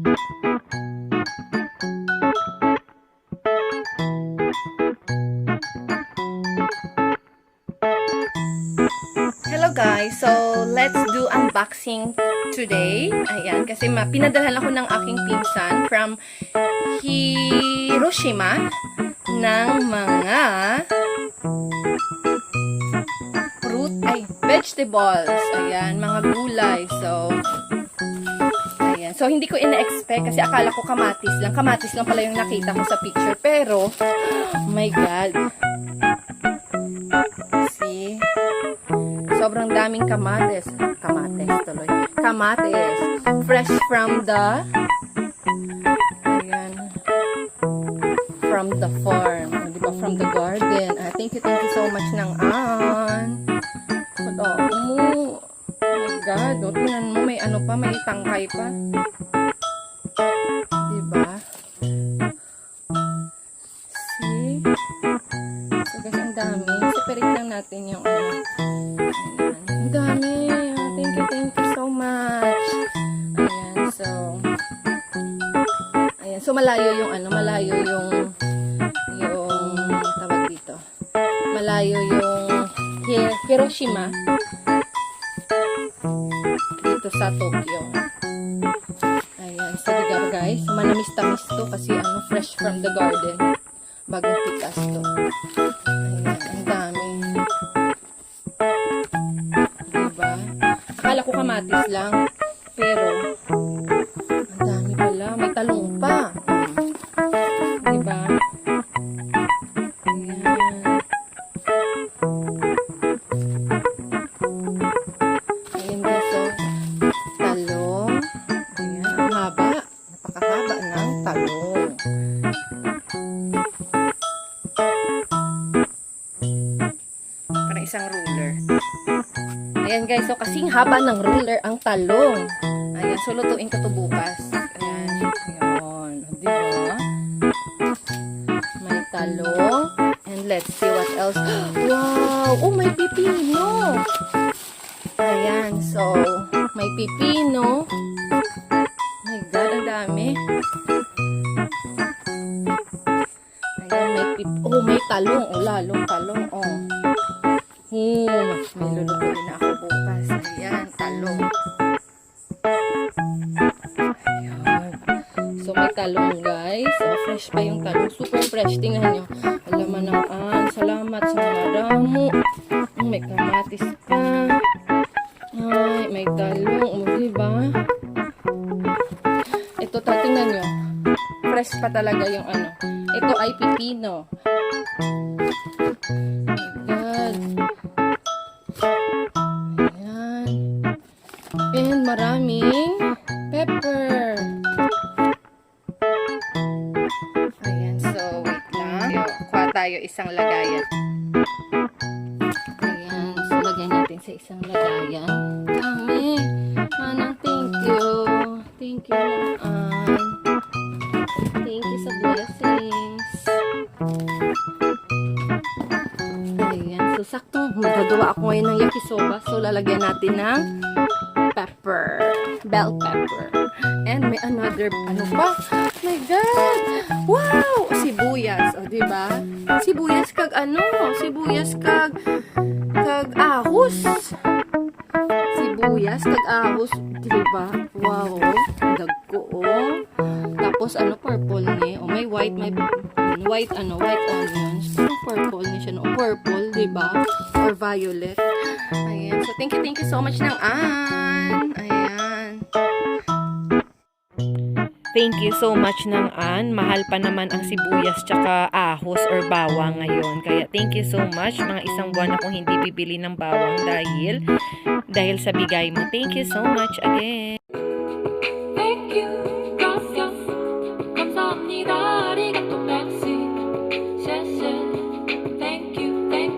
Hello guys, so let's do unboxing today. Ayan, kasi pinadalhan ako ng aking pinsan from Hiroshima ng mga vegetables. Ayan, mga gulay. So, ayan. So, hindi ko ina-expect kasi akala ko kamatis lang. Kamatis lang pala yung nakita ko sa picture. Pero, oh my God. See? Sobrang daming kamatis. Kamatis tuloy. Kamatis. Fresh from the ayan, from the farm. Diba? From the garden. Thank you so much ng oh my God. O, tingnan mo, may ano pa, may tangkay pa. Diba? See? So guys, ang dami. Separate lang natin yung ano. Ayan. Ang dami. Thank you so much. Ayan, so ayan, so malayo yung ano, malayo yung tawag dito. Malayo yung Hiroshima dito sa Tokyo. Ayan, so diba guys, manamis-tamis to kasi ano, fresh from the garden. Bagong pitas to. Ayan, ang dami. Diba? Akala ko kamatis lang, pero ang dami pala. May talong pa. Diba? Ayan guys, so talong. Ayan, ang haba. Napakahaba ng talong. Parang isang ruler. Ayan guys, so kasing haba ng ruler ang talong. Ayan, so lutuin ko to bukas. Ayan, ayan. Diba? May talong. And let's see what else. Wow! Oh, may pipino! Ayan, so may pipino. My God, ang dami. Ayan, may talong. Oh, lalong talong. Oh. May lulutuin na ako bukas. Ayan, talong. Ayan. So, may talong, guys. Oh, fresh pa yung talong. Super fresh. Tingnan nyo. Alaman ng salamat sa mga damo. May kamatis pa. Ay, may talong. O, diba? Ito, tingnan nyo. Fresh pa talaga yung ano. Ito ay pipino. Oh my God. Ayan. And maraming pepper. Ayan, so wait lang. Kuha tayo isang lagayan. Ayan, so lagyan natin sa isang lagayan. Dami. Manang thank you. Thank you naman. Thank you sa blessings. Ayan, so sakto. Magagawa ako ngayon ng yakisoba. So lalagyan natin ng pepper. Bell pepper. And may another, ano pa? My God! Wow! Sibuyas. O, diba? Sibuyas kag ano? Sibuyas kag ahos. Sibuyas kag ahos. Diba? Wow! Dagko, oh. Tapos, ano, purple ni. O, may white onions. Parang purple ni siya, no? Purple, diba? Or violet. Ayan. So, thank you so much ng Ayan. Thank you so much ng mahal pa naman ang sibuyas tsaka ahos or bawang ngayon. Kaya thank you so much. Mga isang buwan akong hindi bibili ng bawang dahil sa bigay mo. Thank you so much again.